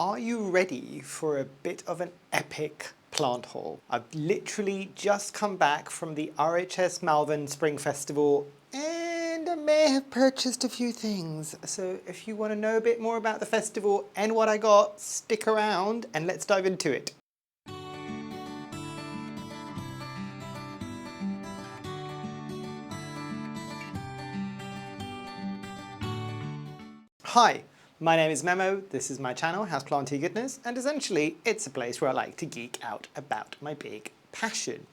Are you ready for a bit of an epic plant haul? I've literally just come back from the RHS Spring Festival and I may have purchased a few things. So if you want to know a bit more about the festival and what I got, stick around and let's dive into it. Hi, my name is Memo, this is my channel, Houseplantygoodness, and essentially it's a place where I like to geek out about my big passion.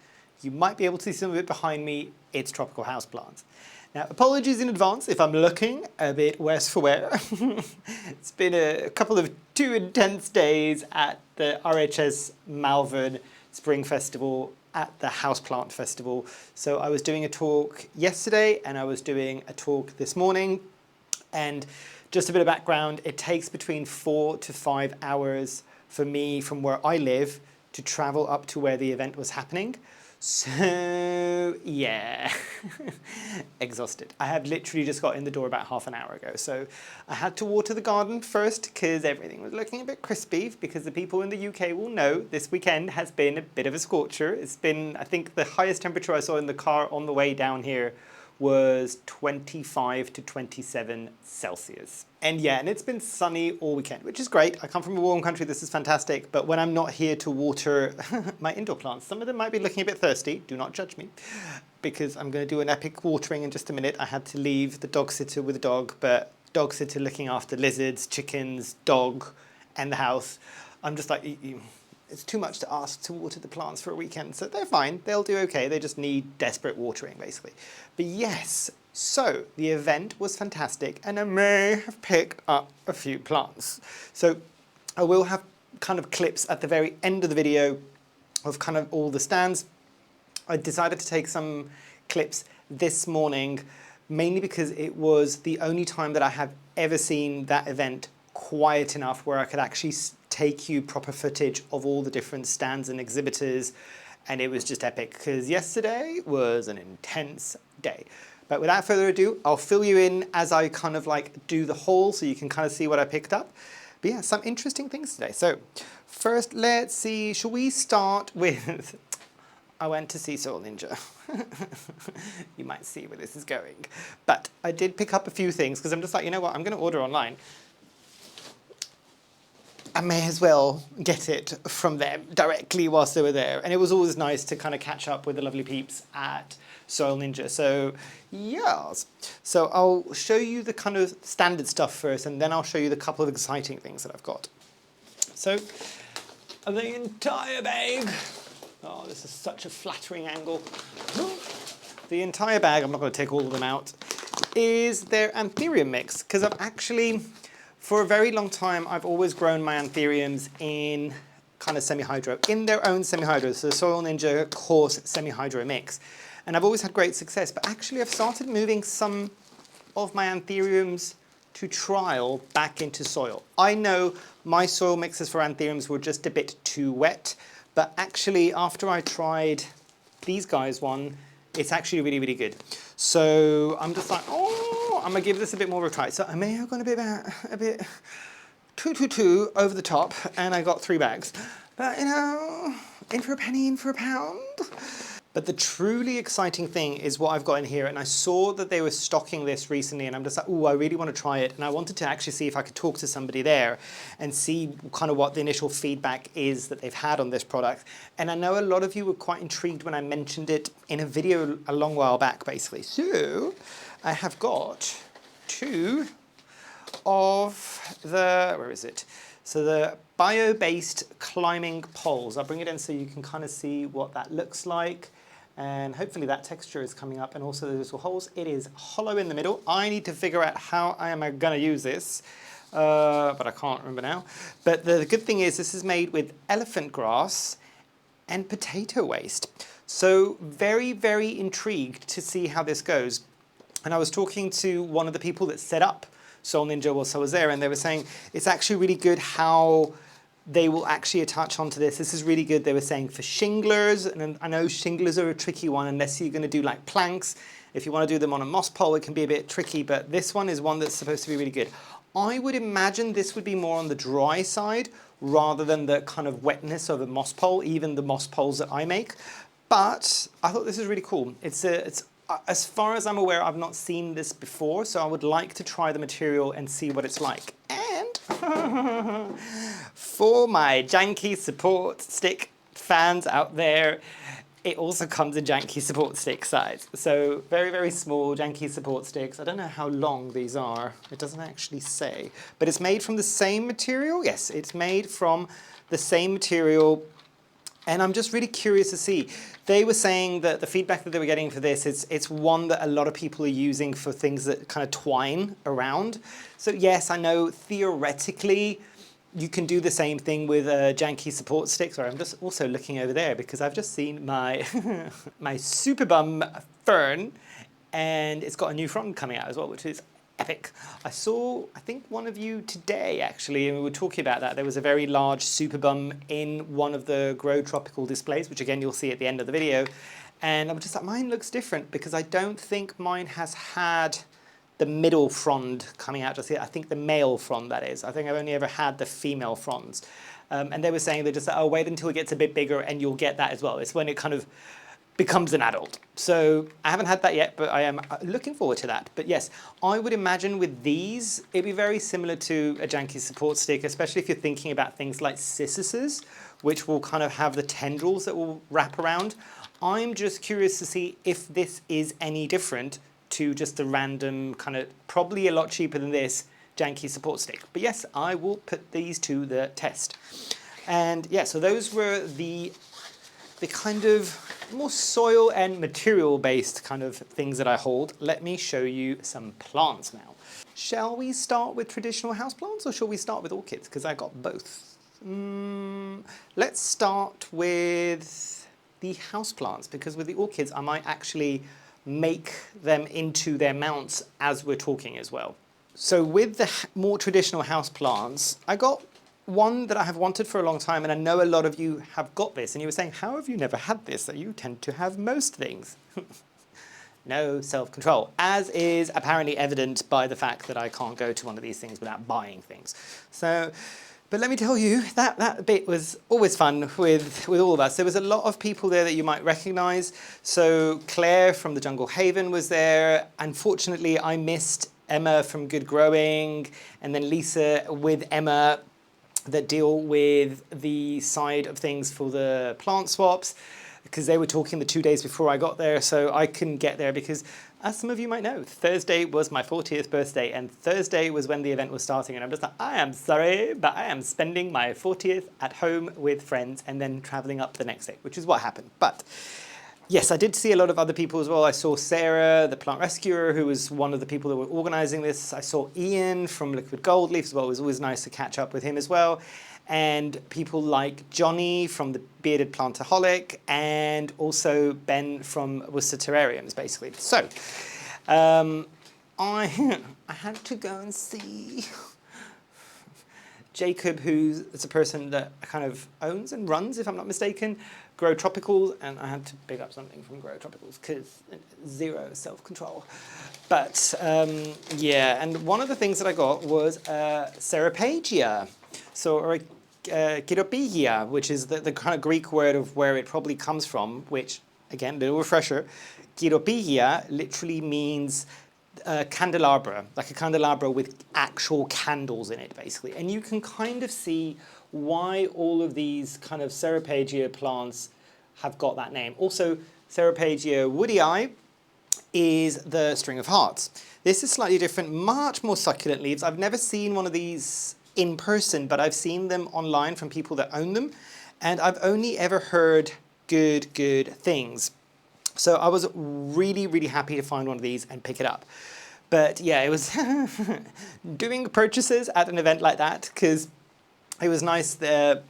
You might be able to see some of it behind me, it's tropical houseplants. Now apologies in advance if I'm looking a bit worse for wear. It's been a couple of two intense days at the RHS Spring Festival at the Houseplant Festival. So I was doing a talk yesterday and I was doing a talk this morning. And just a bit of background, it takes between 4 to 5 hours for me from where I live to travel up to where the event was happening. So yeah, exhausted. I have literally just got in the door about half an hour ago. So I had to water the garden first because everything was looking a bit crispy, because the people in the UK will know this weekend has been a bit of a scorcher. It's been, I think the highest temperature I saw in the car on the way down here was 25 to 27 Celsius. And yeah, and it's been sunny all weekend, which is great. I come from a warm country, this is fantastic, but when I'm not here to water my indoor plants, some of them might be looking a bit thirsty, do not judge me, because I'm gonna do an epic watering in just a minute. I had to leave the dog sitter with the dog, but dog sitter looking after lizards, chickens, dog, and the house. I'm just like, it's too much to ask to water the plants for a weekend, so they're fine, they'll do okay, they just need desperate watering basically. But yes, so the event was fantastic and I may have picked up a few plants. So I will have kind of clips at the very end of the video of kind of all the stands. I decided to take some clips this morning, mainly because it was the only time that I have ever seen that event quiet enough where I could actually take you proper footage of all the different stands and exhibitors, and it was just epic because yesterday was an intense day. But without further ado, I'll fill you in as I kind of like do the haul so you can kind of see what I picked up. But yeah, some interesting things today. So first, let's see, shall we start with, I went to see Soil Ninja. You might see where this is going. But I did pick up a few things because I'm just like, you know what, I'm going to order online. I may as well get it from them directly whilst they were there. And it was always nice to kind of catch up with the lovely peeps at Soil Ninja. So yes, so I'll show you the kind of standard stuff first, and then I'll show you the couple of exciting things that I've got. So the entire bag, oh, this is such a flattering angle. The entire bag, I'm not going to take all of them out, is their anthurium mix, because I've actually, for a very long time, I've always grown my anthuriums in kind of semi-hydro, in their own semi-hydro, so the Soil Ninja coarse semi-hydro mix. And I've always had great success, but actually I've started moving some of my anthuriums to trial back into soil. I know my soil mixes for anthuriums were just a bit too wet, but actually after I tried these guys one, it's actually really, really good. So I'm just like, oh, I'm gonna give this a bit more of a try. So I may have gone a bit too over the top, and I got 3 bags. But you know, in for a penny, in for a pound. But the truly exciting thing is what I've got in here, and I saw that they were stocking this recently, and I'm just like, oh, I really want to try it. And I wanted to actually see if I could talk to somebody there and see kind of what the initial feedback is that they've had on this product. And I know a lot of you were quite intrigued when I mentioned it in a video a long while back, basically. So I have got 2 of the, where is it? So the bio-based climbing poles. I'll bring it in so you can kind of see what that looks like. And hopefully that texture is coming up, and also the little holes. It is hollow in the middle. I need to figure out how I am gonna use this, but I can't remember now. But the good thing is this is made with elephant grass and potato waste. So very, very intrigued to see how this goes. And I was talking to one of the people that set up Soil Ninja whilst I was there, and they were saying it's actually really good how they will actually attach onto this. This is really good, they were saying, for shinglers, and I know shinglers are a tricky one unless you're going to do like planks. If you want to do them on a moss pole, it can be a bit tricky, but this one is one that's supposed to be really good. I would imagine this would be more on the dry side rather than the kind of wetness of a moss pole, even the moss poles that I make. But I thought this was really cool. It's as far as I'm aware, I've not seen this before, so I would like to try the material and see what it's like. And for my janky support stick fans out there, it also comes in janky support stick size. So very, very small janky support sticks. I don't know how long these are. It doesn't actually say. But it's made from the same material. Yes, it's made from the same material. And I'm just really curious to see. They were saying that the feedback that they were getting for this, it's one that a lot of people are using for things that kind of twine around. So yes, I know theoretically, you can do the same thing with a janky support stick. Sorry, I'm just also looking over there because I've just seen my my Super Bum fern, and it's got a new frond coming out as well, which is epic. I saw, I think one of you today actually, and we were talking about that. There was a very large Super Bum in one of the Grow Tropical displays, which again you'll see at the end of the video. And I'm just like, mine looks different because I don't think mine has had the middle frond coming out just yet. I think the male frond, that is. I think I've only ever had the female fronds. And they were saying they're just like, oh, wait until it gets a bit bigger and you'll get that as well. It's when it kind of becomes an adult. So I haven't had that yet, but I am looking forward to that. But yes, I would imagine with these, it'd be very similar to a janky support stick, especially if you're thinking about things like cissuses, which will kind of have the tendrils that will wrap around. I'm just curious to see if this is any different to just a random kind of, probably a lot cheaper than this, janky support stick. But yes, I will put these to the test. And yeah, so those were the kind of more soil and material based kind of things that I hold. Let me show you some plants now. Shall we start with traditional houseplants or shall we start with orchids? Because I got both. Let's start with the houseplants, because with the orchids I might actually make them into their mounts as we're talking as well. So with the more traditional houseplants, I got one that I have wanted for a long time, and I know a lot of you have got this, and you were saying, how have you never had this? That you tend to have most things. No self-control, as is apparently evident by the fact that I can't go to one of these things without buying things. So, but let me tell you, that bit was always fun with all of us. There was a lot of people there that you might recognize. So Claire from the Jungle Haven was there. Unfortunately, I missed Emma from Good Growing, and then Lisa with Emma that deal with the side of things for the plant swaps, because they were talking the 2 days before I got there, so I couldn't get there because, as some of you might know, Thursday was my 40th birthday, and Thursday was when the event was starting, and I'm just like, I am sorry, but I am spending my 40th at home with friends and then traveling up the next day, which is what happened. But yes, I did see a lot of other people as well. I saw Sarah, the plant rescuer, who was one of the people that were organizing this. I saw Ian from Liquid Gold Leaf as well. It was always nice to catch up with him as well. And people like Johnny from the Bearded Plantaholic, and also Ben from Worcester Terrariums, basically. So I had to go and see Jacob, who's a person that kind of owns and runs, if I'm not mistaken, Grow Tropicals, and I had to pick up something from Grow Tropicals because zero self-control. But yeah, and one of the things that I got was Ceropagia, or Gyropegia, which is the kind of Greek word of where it probably comes from, which, again, little refresher, Gyropegia literally means candelabra, like a candelabra with actual candles in it, basically. And you can kind of see why all of these kind of Ceropagia plants have got that name. Also, Ceropagia woodii is the string of hearts. This is slightly different, much more succulent leaves. I've never seen one of these in person, but I've seen them online from people that own them, and I've only ever heard good things. So I was really, really happy to find one of these and pick it up. But yeah, it was doing purchases at an event like that, because it was nice. The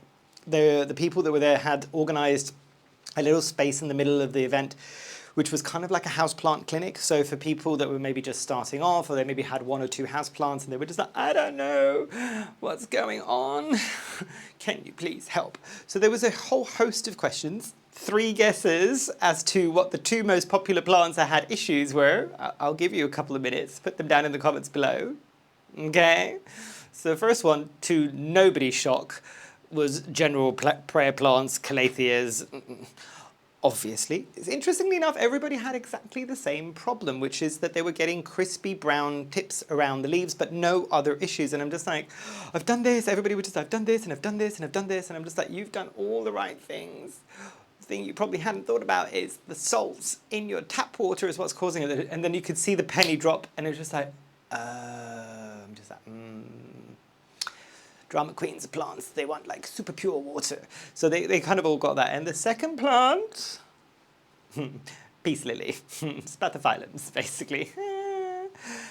people that were there had organized a little space in the middle of the event, which was kind of like a houseplant clinic. So for people that were maybe just starting off, or they maybe had 1 or 2 houseplants and they were just like, I don't know what's going on. Can you please help? So there was a whole host of questions, 3 guesses as to what the 2 most popular plants that had issues were. I'll give you a couple of minutes, put them down in the comments below. Okay, so the first one, to nobody's shock, was general prayer plants, calatheas. Obviously, interestingly enough, everybody had exactly the same problem, which is that they were getting crispy brown tips around the leaves, but no other issues. And I'm just like, I've done this. Everybody would just, I've done this, and I've done this, and I've done this, and I'm just like, you've done all the right things. The thing you probably hadn't thought about is the salts in your tap water is what's causing it. And then you could see the penny drop, and it was just like, I'm just like, drama queens plants, they want like super pure water. So they kind of all got that. And the second plant, peace lily, spathiphyllums, basically.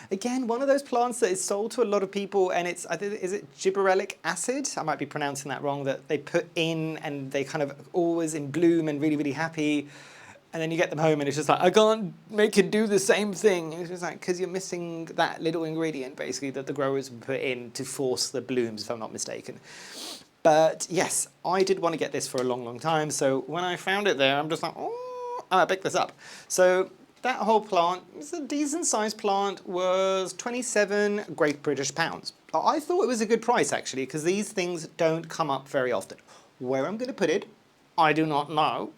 Again, one of those plants that is sold to a lot of people, and it's, I think, is it gibberellic acid? I might be pronouncing that wrong, that they put in and they kind of always in bloom and really, really happy. And then you get them home and it's just like, I can't make it do the same thing. And it's just like, because you're missing that little ingredient, basically, that the growers would put in to force the blooms, if I'm not mistaken. But yes, I did want to get this for a long, long time. So when I found it there, I'm just like, oh, I picked this up. So that whole plant, it's a decent sized plant, was 27 Great British pounds. I thought it was a good price, actually, because these things don't come up very often. Where I'm going to put it, I do not know.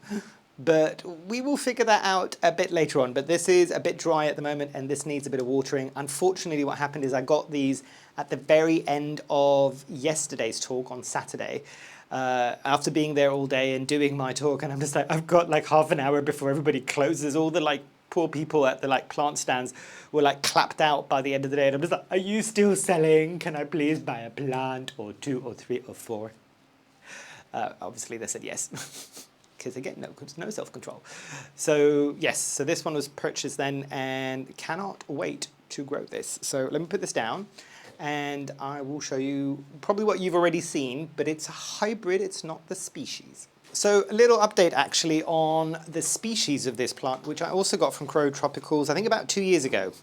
But we will figure that out a bit later on. But this is a bit dry at the moment and this needs a bit of watering. Unfortunately, what happened is I got these at the very end of yesterday's talk on Saturday. After being there all day and doing my talk, and I'm just like, I've got like half an hour before everybody closes. All the like poor people at the like plant stands were like clapped out by the end of the day. And I'm just like, are you still selling? Can I please buy a plant or 2 or 3 or 4? Obviously they said yes. Because again, no self-control. So yes, so this one was purchased then and cannot wait to grow this. So let me put this down and I will show you probably what you've already seen, but it's a hybrid, it's not the species. So a little update actually on the species of this plant, which I also got from Crow Tropicals, I think about 2 years ago.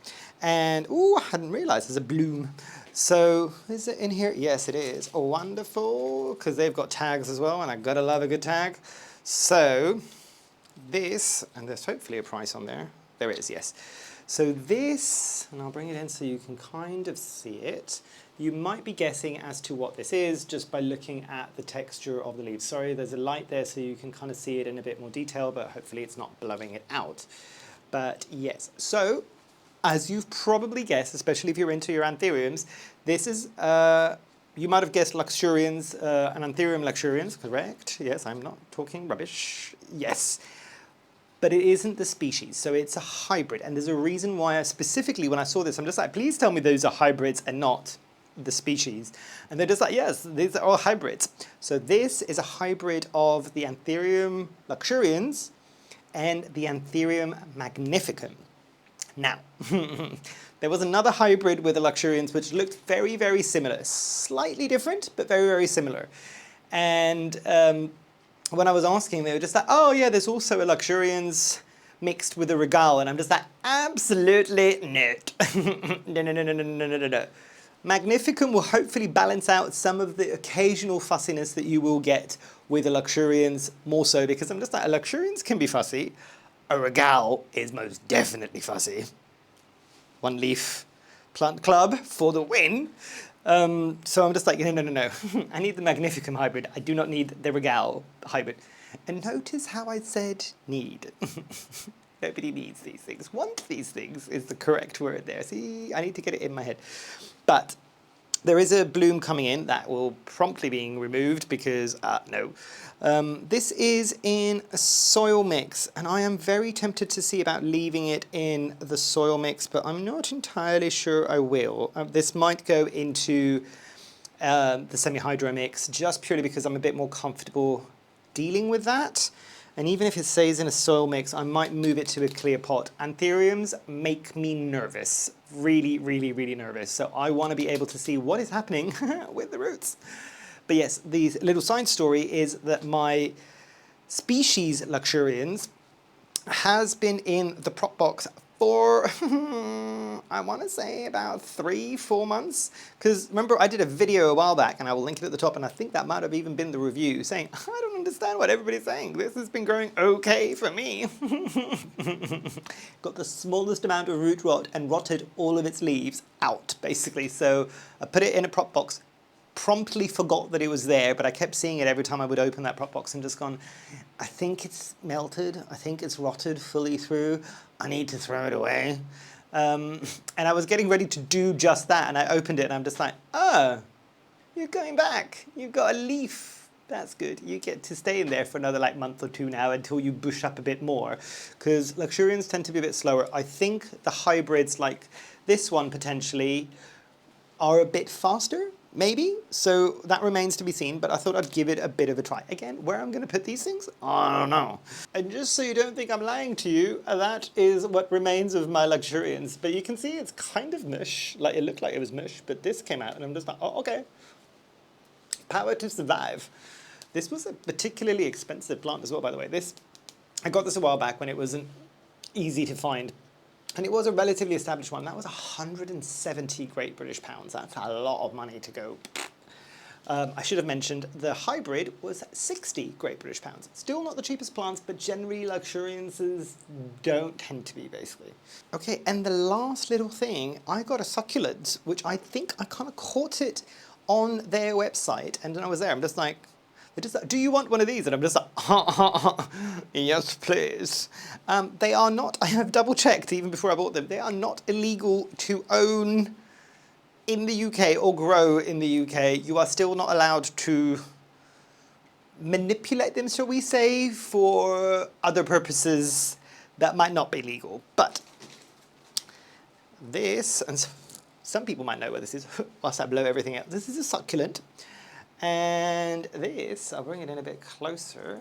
And, oh, I hadn't realized there's a bloom. So is it in here? Yes, it is. Oh, wonderful, because they've got tags as well, and I gotta love a good tag. So this, and there's hopefully a price on there. There is, yes. So this, and I'll bring it in so you can kind of see it. You might be guessing as to what this is just by looking at the texture of the leaves. Sorry, there's a light there so you can kind of see it in a bit more detail, but hopefully it's not blowing it out. But yes, so as you've probably guessed, especially if you're into your anthuriums, this is you might have guessed luxurians, an anthurium luxurians, correct? Yes, I'm not talking rubbish. Yes, but it isn't the species, so it's a hybrid. And there's a reason why I specifically, when I saw this, I'm just like, please tell me those are hybrids and not the species. And they're just like, yes, these are all hybrids. So this is a hybrid of the anthurium luxurians and the anthurium magnificum. Now, there was another hybrid with the luxurians which looked very, very similar. Slightly different, but very, very similar. And when I was asking, they were just like, oh yeah, there's also a luxurians mixed with a regal. And I'm just like, absolutely not. No, no, no, no, no, no, no, no, no. Magnificum will hopefully balance out some of the occasional fussiness that you will get with the luxurians, more so because I'm just like, luxurians can be fussy. A regal is most definitely fussy. One leaf plant club for the win. So I'm just like, no, no, no, no. I need the magnificum hybrid. I do not need the regal hybrid. And notice how I said need. Nobody needs these things. Want these things is the correct word there. See, I need to get it in my head. But there is a bloom coming in that will promptly being removed because, no. This is in a soil mix, and I am very tempted to see about leaving it in the soil mix, but I'm not entirely sure I will. This might go into the semi-hydro mix just purely because I'm a bit more comfortable dealing with that. And even if it stays in a soil mix, I might move it to a clear pot. Anthuriums make me nervous, really, really, really nervous. So I want to be able to see what is happening with the roots. But yes, the little side story is that my species luxurians has been in the prop box for, I want to say about 3-4 months. Because remember, I did a video a while back, and I will link it at the top, and I think that might have even been the review, saying, I don't understand what everybody's saying. This has been growing okay for me. Got the smallest amount of root rot and rotted all of its leaves out, basically. So I put it in a prop box, promptly forgot that it was there, but I kept seeing it every time I would open that prop box and just gone, I think it's melted, I think it's rotted fully through, I need to throw it away. And I was getting ready to do just that, and I opened it and I'm just like, oh, you're going back, you've got a leaf. That's good. You get to stay in there for another like month or two now until you bush up a bit more, because luxurians tend to be a bit slower. I think the hybrids like this one potentially are a bit faster, maybe, so that remains to be seen, but I thought I'd give it a bit of a try. Again, where I'm going to put these things, I don't know. And just so you don't think I'm lying to you, that is what remains of my luxurians. But you can see it's kind of mush, like it looked like it was mush, but this came out and I'm just like, oh, okay. Power to survive. This was a particularly expensive plant as well, by the way. I got this a while back when it wasn't easy to find. And it was a relatively established one. That was 170 Great British pounds. That's a lot of money to go. I should have mentioned the hybrid was 60 Great British pounds. Still not the cheapest plants, but generally luxuriances don't tend to be, basically. Okay, and the last little thing, I got a succulent, which I think I kind of caught it on their website. And then I was there, I'm just like, do you want one of these? And I'm just like, yes, please. They are not, I have double checked even before I bought them, they are not illegal to own in the UK or grow in the UK. You are still not allowed to manipulate them, shall we say, for other purposes that might not be legal. But this, and some people might know what this is, whilst I blow everything out. This is a succulent. And this, I'll bring it in a bit closer.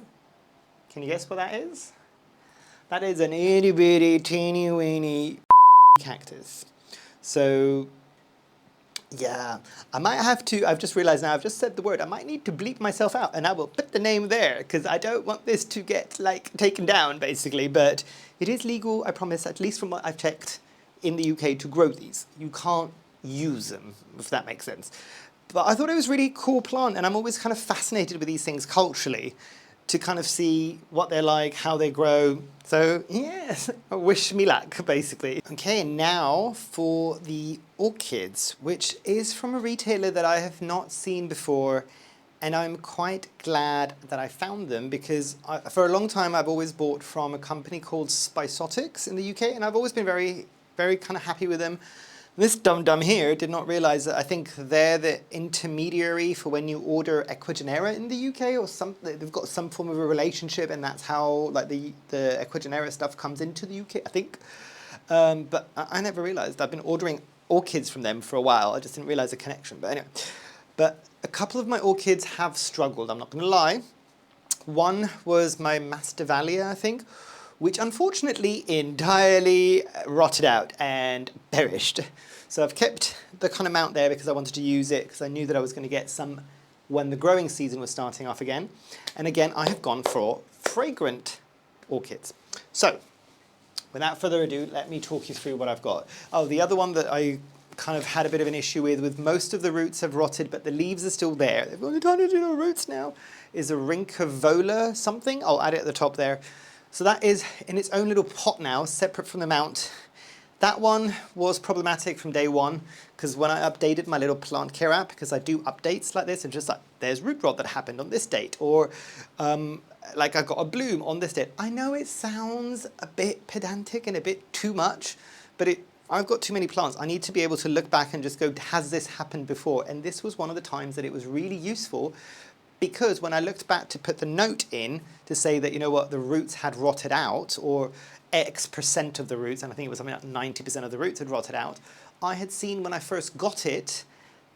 Can you guess what that is? That is an itty bitty teeny weeny cactus. So yeah, I might have to, I've just realized now, I've just said the word, I might need to bleep myself out and I will put the name there because I don't want this to get like taken down basically, but it is legal, I promise, at least from what I've checked in the UK to grow these. You can't use them, if that makes sense. But I thought it was a really cool plant, and I'm always kind of fascinated with these things culturally to kind of see what they're like, how they grow. So yes, wish me luck, basically. Okay, now for the orchids, which is from a retailer that I have not seen before, and I'm quite glad that I found them because for a long time I've always bought from a company called Spiceotics in the UK, and I've always been very, very kind of happy with them. This dum-dum here did not realize that I think they're the intermediary for when you order Equigenera in the UK, or something. They've got some form of a relationship, and that's how like the Equigenera stuff comes into the UK, I think. But I never realized. I've been ordering orchids from them for a while. I just didn't realize the connection. But anyway, but a couple of my orchids have struggled, I'm not going to lie. One was my Masdevallia, I think, which unfortunately entirely rotted out and perished. So I've kept the kind of mount there because I wanted to use it because I knew that I was going to get some when the growing season was starting off again. And again, I have gone for fragrant orchids. So without further ado, let me talk you through what I've got. Oh, the other one that I kind of had a bit of an issue with most of the roots have rotted, but the leaves are still there. They've got tiny little roots now, is a Rincovola something. I'll add it at the top there. So that is in its own little pot now, separate from the mount. That one was problematic from day one, because when I updated my little plant care app, because I do updates like this, and just like, there's root rot that happened on this date, or like I got a bloom on this date. I know it sounds a bit pedantic and a bit too much, but I've got too many plants. I need to be able to look back and just go, has this happened before? And this was one of the times that it was really useful, because when I looked back to put the note in to say that, you know what, the roots had rotted out, or X% of the roots, and I think it was something like 90% of the roots had rotted out, I had seen when I first got it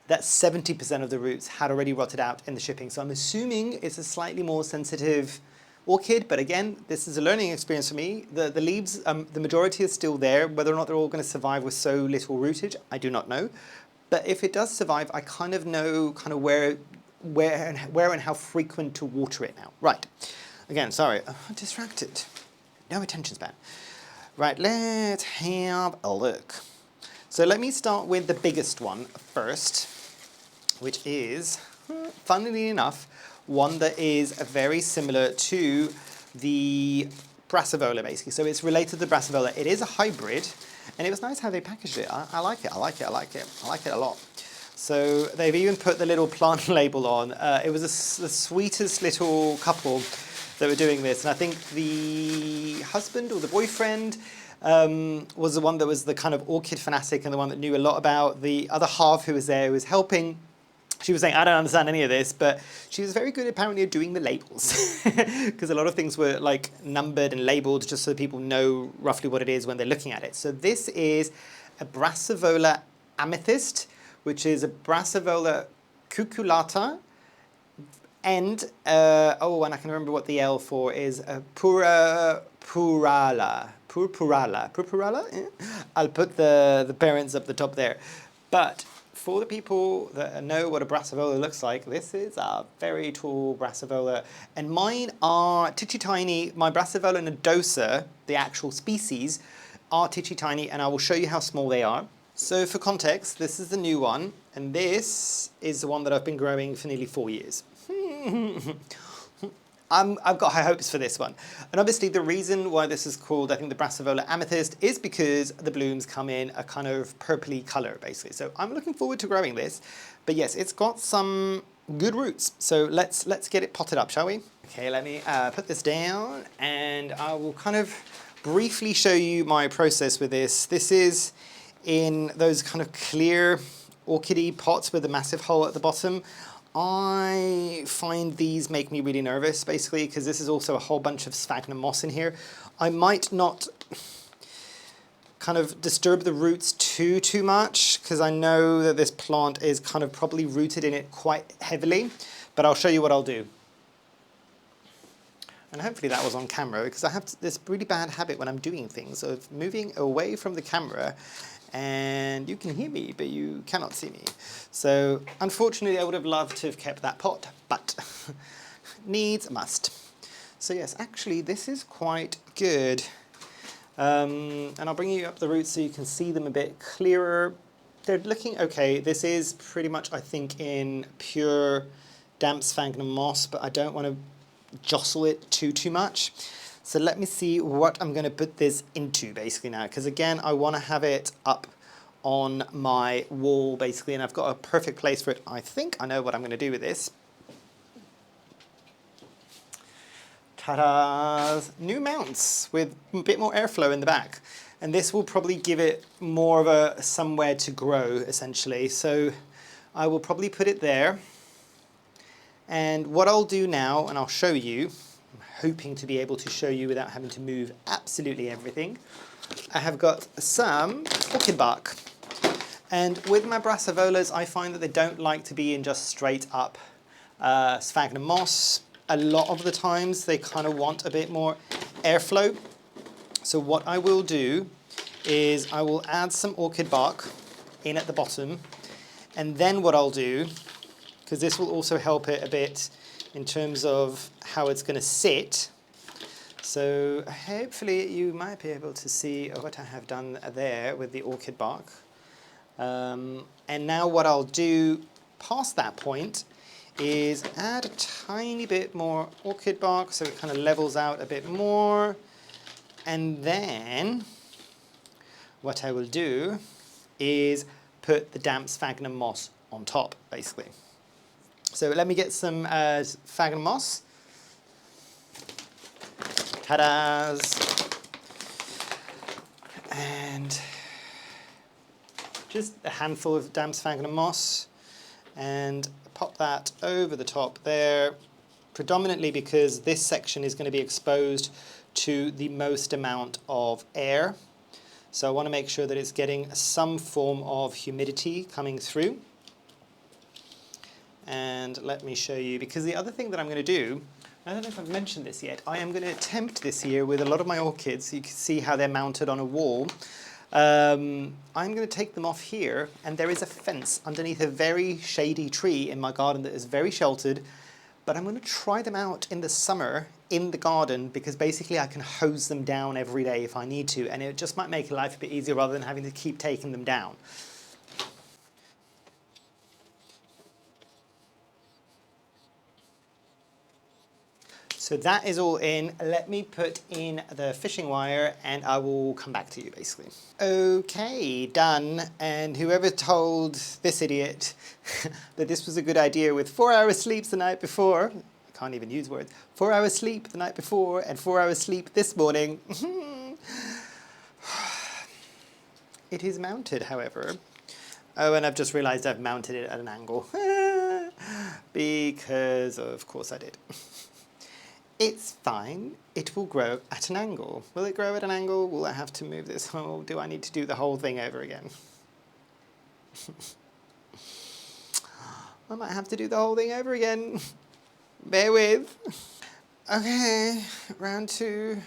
that 70% of the roots had already rotted out in the shipping. So I'm assuming it's a slightly more sensitive orchid, but again, this is a learning experience for me. The leaves, the majority is still there. Whether or not they're all going to survive with so little rootage, I do not know. But if it does survive, I kind of know kind of where and how frequent to water it now. Right. Again, sorry, I'm distracted. No attention span. Right, let's have a look. So let me start with the biggest one first, which is, funnily enough, one that is very similar to the Brassavola, basically. So it's related to the Brassavola. It is a hybrid, and it was nice how they packaged it. I like it, I like it, I like it. I like it a lot. So they've even put the little plant label on. It was the sweetest little couple that were doing this, and I think the husband or the boyfriend was the one that was the kind of orchid fanatic and the one that knew a lot about. The other half who was there, who was helping, she was saying, I don't understand any of this, but she was very good apparently at doing the labels, because a lot of things were like numbered and labeled just so people know roughly what it is when they're looking at it. So this is a Brassavola amethyst, which is a Brassavola cuculata, and and I can remember what the L for is, purpurala. Yeah. I'll put the parents up the top there. But for the people that know what a Brassavola looks like, this is a very tall Brassavola, and mine are titchy tiny. My Brassavola nodosa, the actual species, are titchy tiny, and I will show you how small they are. So for context, this is the new one, and this is the one that I've been growing for nearly 4 years. I've got high hopes for this one. And obviously the reason why this is called, I think, the Brassavola amethyst is because the blooms come in a kind of purpley colour, basically. So I'm looking forward to growing this. But yes, it's got some good roots. So let's get it potted up, shall we? Okay, let me put this down, and I will kind of briefly show you my process with this. This is in those kind of clear orchidy pots with a massive hole at the bottom. I find these make me really nervous, basically, because this is also a whole bunch of sphagnum moss in here. I might not kind of disturb the roots too much, because I know that this plant is kind of probably rooted in it quite heavily, but I'll show you what I'll do. And hopefully that was on camera, because I have this really bad habit when I'm doing things of moving away from the camera, and you can hear me, but you cannot see me. So unfortunately, I would have loved to have kept that pot, but needs must. So yes, actually this is quite good. And I'll bring you up the roots so you can see them a bit clearer. They're looking okay. This is pretty much, I think, in pure damp sphagnum moss, but I don't want to jostle it too much. So let me see what I'm going to put this into basically now, because again, I want to have it up on my wall basically, and I've got a perfect place for it. I think I know what I'm going to do with this. Ta-da! New mounts with a bit more airflow in the back, and this will probably give it more of a somewhere to grow essentially. So I will probably put it there, and what I'll do now, and I'll show you, hoping to be able to show you without having to move absolutely everything. I have got some orchid bark. And with my Brassavolas, I find that they don't like to be in just straight up sphagnum moss. A lot of the times they kind of want a bit more airflow. So what I will do is I will add some orchid bark in at the bottom. And then what I'll do, because this will also help it a bit in terms of how it's going to sit. So hopefully you might be able to see what I have done there with the orchid bark. And now what I'll do past that point is add a tiny bit more orchid bark so it kind of levels out a bit more. And then what I will do is put the damp sphagnum moss on top, basically. So let me get some sphagnum moss. Ta-da's! And just a handful of damp sphagnum moss, and pop that over the top there, predominantly because this section is going to be exposed to the most amount of air. So I want to make sure that it's getting some form of humidity coming through. And let me show you, because the other thing that I'm going to do, I don't know if I've mentioned this yet, I am going to attempt this year with a lot of my orchids. You can see how they're mounted on a wall. I'm going to take them off here, and there is a fence underneath a very shady tree in my garden that is very sheltered, but I'm going to try them out in the summer in the garden because basically I can hose them down every day if I need to, and it just might make life a bit easier rather than having to keep taking them down. So that is all in. Let me put in the fishing wire and I will come back to you basically. Okay, done. And whoever told this idiot that this was a good idea with 4 hours sleep the night before, I can't even use words, 4 hours sleep the night before and 4 hours sleep this morning. It is mounted, however. Oh, and I've just realized I've mounted it at an angle. Because of course I did. It's fine. It will grow at an angle. Will it grow at an angle? Will I have to move this? Oh, do I need to do the whole thing over again? I might have to do the whole thing over again. Bear with. Okay, round 2.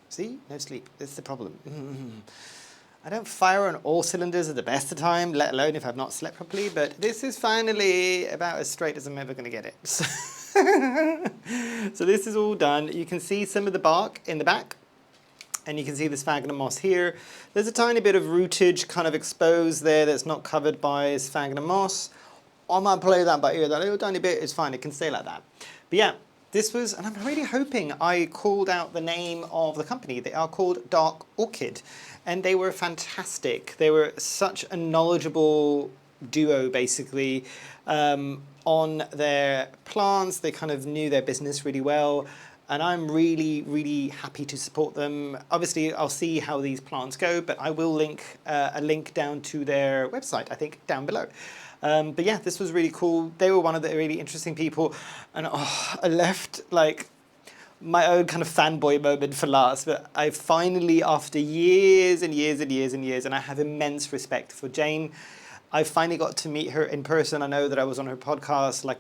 See? No sleep. That's the problem. I don't fire on all cylinders at the best of time, let alone if I've not slept properly, but this is finally about as straight as I'm ever going to get it. So this is all done. You can see some of the bark in the back, and you can see the sphagnum moss here. There's a tiny bit of rootage kind of exposed there that's not covered by sphagnum moss. I might play that by ear, that little tiny bit is fine, it can stay like that. But yeah, this was, and I'm really hoping I called out the name of the company. They are called Dark Orchid, and they were fantastic. They were such a knowledgeable duo, basically, on their plants. They kind of knew their business really well, and I'm really, really happy to support them. Obviously, I'll see how these plants go, but I will link a link down to their website, I think, down below. But yeah, this was really cool. They were one of the really interesting people, and I left like my own kind of fanboy moment for last, but I finally, after years and years and years and years, and I have immense respect for Jane, I finally got to meet her in person. I know that I was on her podcast like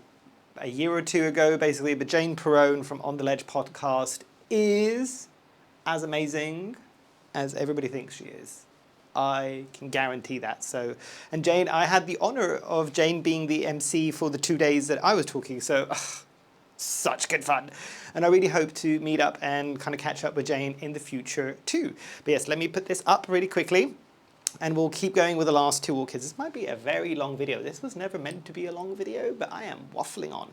a year or 2 ago, basically, but Jane Perrone from On The Ledge podcast is as amazing as everybody thinks she is. I can guarantee that. So, and Jane, I had the honor of Jane being the MC for the 2 days that I was talking, so such good fun. And I really hope to meet up and kind of catch up with Jane in the future too. But yes, let me put this up really quickly, and we'll keep going with the last 2 orchids. This might be a very long video. This was never meant to be a long video, but I am waffling on.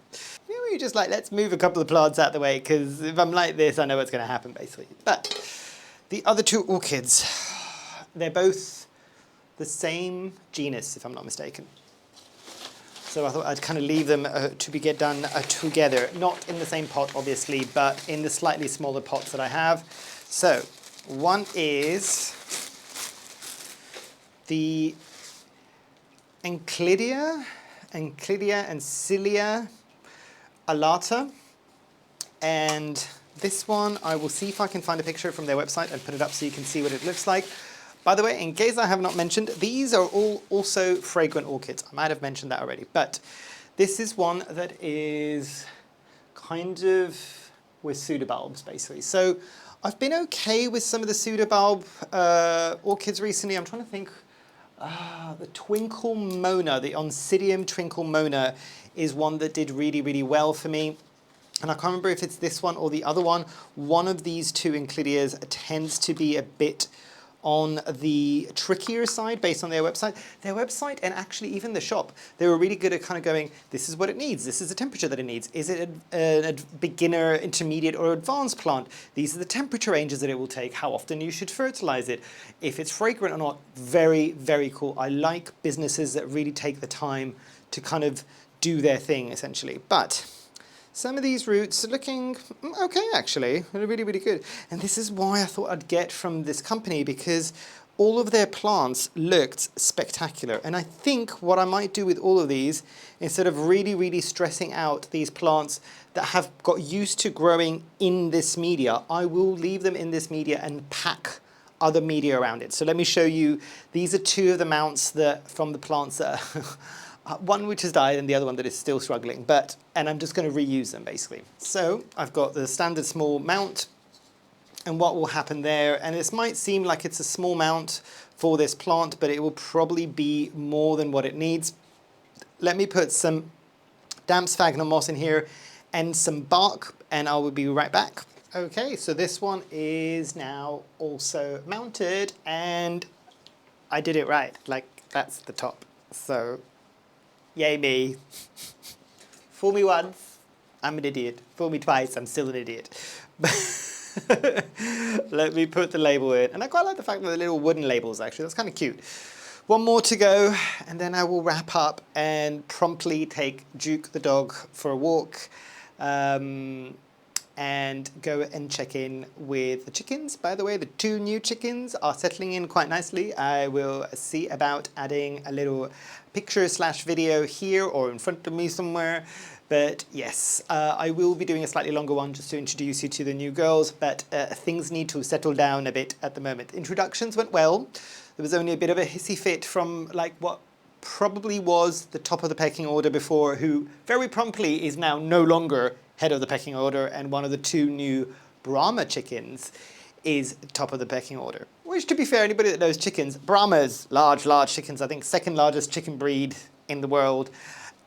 You know, you're just like, let's move a couple of plants out the way, because if I'm like this, I know what's going to happen, basically. But the other 2 orchids, they're both the same genus, if I'm not mistaken. So I thought I'd kind of leave them to be get done together. Not in the same pot, obviously, but in the slightly smaller pots that I have. So one is the Enclidia and Cilia alata, and this one I will see if I can find a picture from their website and put it up so you can see what it looks like. By the way, in case I have not mentioned, these are all also fragrant orchids. I might have mentioned that already, but this is one that is kind of with pseudobulbs, basically. So I've been okay with some of the pseudobulb orchids recently. I'm trying to think. The Twinkle Mona, the Oncidium Twinkle Mona, is one that did really, really well for me. And I can't remember if it's this one or the other one. One of these 2 Enclidias tends to be a bit on the trickier side based on their website. Their website, and actually even the shop, they were really good at kind of going, this is what it needs, this is the temperature that it needs. Is it a beginner, intermediate, or advanced plant? These are the temperature ranges that it will take, how often you should fertilize it, if it's fragrant or not. Very, very cool. I like businesses that really take the time to kind of do their thing, essentially. But some of these roots are looking okay, actually. They're really, really good. And this is why I thought I'd get from this company, because all of their plants looked spectacular. And I think what I might do with all of these, instead of really, really stressing out these plants that have got used to growing in this media, I will leave them in this media and pack other media around it. So let me show you. These are 2 of the mounts that from the plants that are one which has died and the other one that is still struggling, and I'm just going to reuse them basically. So I've got the standard small mount, and what will happen there, and this might seem like it's a small mount for this plant, but it will probably be more than what it needs. Let me put some damp sphagnum moss in here and some bark, and I will be right back. Okay, so this one is now also mounted, and I did it right. Like, that's the top. So, yay me. Fool me once, I'm an idiot. Fool me twice, I'm still an idiot. Let me put the label in. And I quite like the fact that the little wooden labels, actually. That's kind of cute. One more to go, and then I will wrap up and promptly take Duke the dog for a walk. And go and check in with the chickens. By the way, the 2 new chickens are settling in quite nicely. I will see about adding a little picture/video here or in front of me somewhere. But yes, I will be doing a slightly longer one just to introduce you to the new girls, but things need to settle down a bit at the moment. Introductions went well. There was only a bit of a hissy fit from like what probably was the top of the pecking order before, who very promptly is now no longer head of the pecking order, and one of the 2 new Brahma chickens is top of the pecking order. Which, to be fair, anybody that knows chickens, Brahmas, large chickens, I think 2nd largest chicken breed in the world,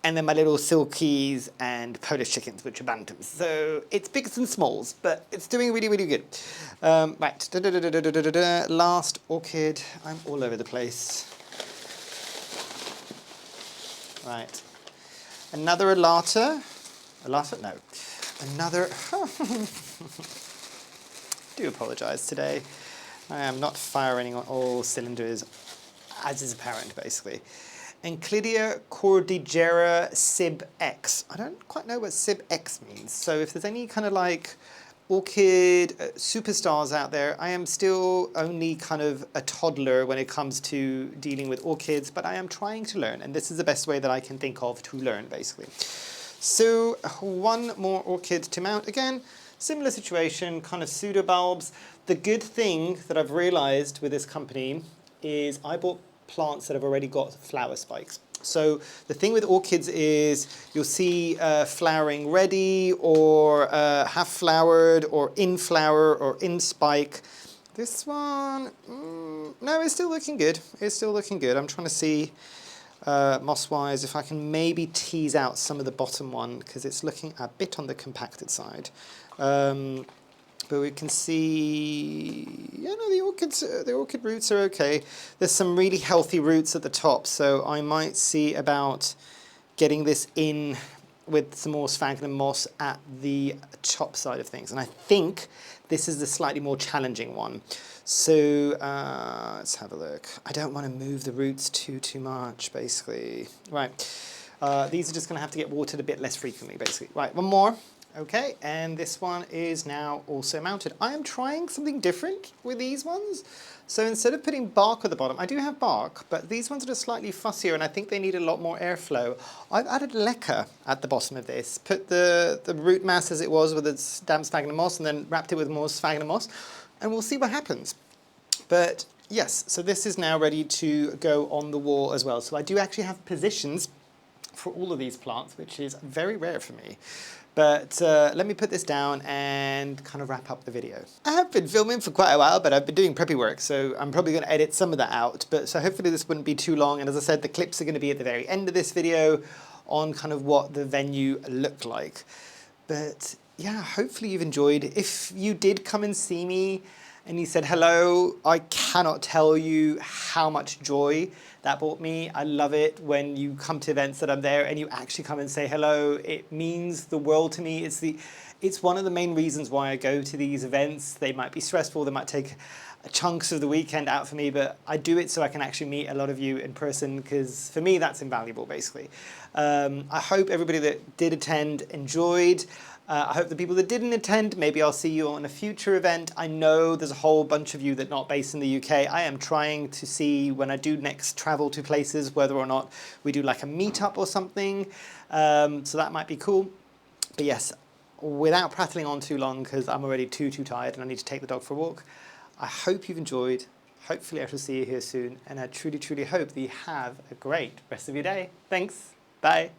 and then my little Silkies and Polish chickens, which are Bantams. So it's bigs and smalls, but it's doing really, really good. Right, last orchid. I'm all over the place. Right, another Alata. Alata? No. Another. Do apologise today. I am not firing on all cylinders, as is apparent, basically. Enclidia cordillera Sib X. I don't quite know what Sib X means, so if there's any kind of like orchid superstars out there, I am still only kind of a toddler when it comes to dealing with orchids, but I am trying to learn, and this is the best way that I can think of to learn, basically. So 1 more orchid to mount. Again, similar situation, kind of pseudobulbs. The good thing that I've realized with this company is I bought plants that have already got flower spikes. So the thing with orchids is you'll see flowering ready or half flowered or in flower or in spike. This one, no, it's still looking good. It's still looking good. I'm trying to see moss-wise if I can maybe tease out some of the bottom one, because it's looking a bit on the compacted side. But we can see, yeah, no, the orchid roots are okay. There's some really healthy roots at the top, so I might see about getting this in with some more sphagnum moss at the top side of things. And I think this is the slightly more challenging one. So let's have a look. I don't want to move the roots too much, basically. Right, these are just going to have to get watered a bit less frequently, basically. Right, one more. Okay, and this one is now also mounted. I am trying something different with these ones. So instead of putting bark at the bottom, I do have bark, but these ones are just slightly fussier and I think they need a lot more airflow. I've added leca at the bottom of this, put the root mass as it was with its damp sphagnum moss and then wrapped it with more sphagnum moss, and we'll see what happens. But yes, so this is now ready to go on the wall as well. So I do actually have positions for all of these plants, which is very rare for me. But let me put this down and kind of wrap up the video. I have been filming for quite a while, but I've been doing preppy work, so I'm probably going to edit some of that out. But so hopefully this wouldn't be too long. And as I said, the clips are going to be at the very end of this video on kind of what the venue looked like. But yeah, hopefully you've enjoyed. If you did come and see me and you said hello, I cannot tell you how much joy that brought me. I love it when you come to events that I'm there and you actually come and say hello. It means the world to me. It's one of the main reasons why I go to these events. They might be stressful, they might take chunks of the weekend out for me, but I do it so I can actually meet a lot of you in person, because for me that's invaluable, basically. I hope everybody that did attend enjoyed. I hope the people that didn't attend, maybe I'll see you on a future event. I know there's a whole bunch of you that are not based in the UK. I am trying to see when I do next travel to places whether or not we do like a meetup or something. So that might be cool. But yes, without prattling on too long, because I'm already too tired and I need to take the dog for a walk, I hope you've enjoyed. Hopefully I shall see you here soon. And I truly hope that you have a great rest of your day. Thanks. Bye.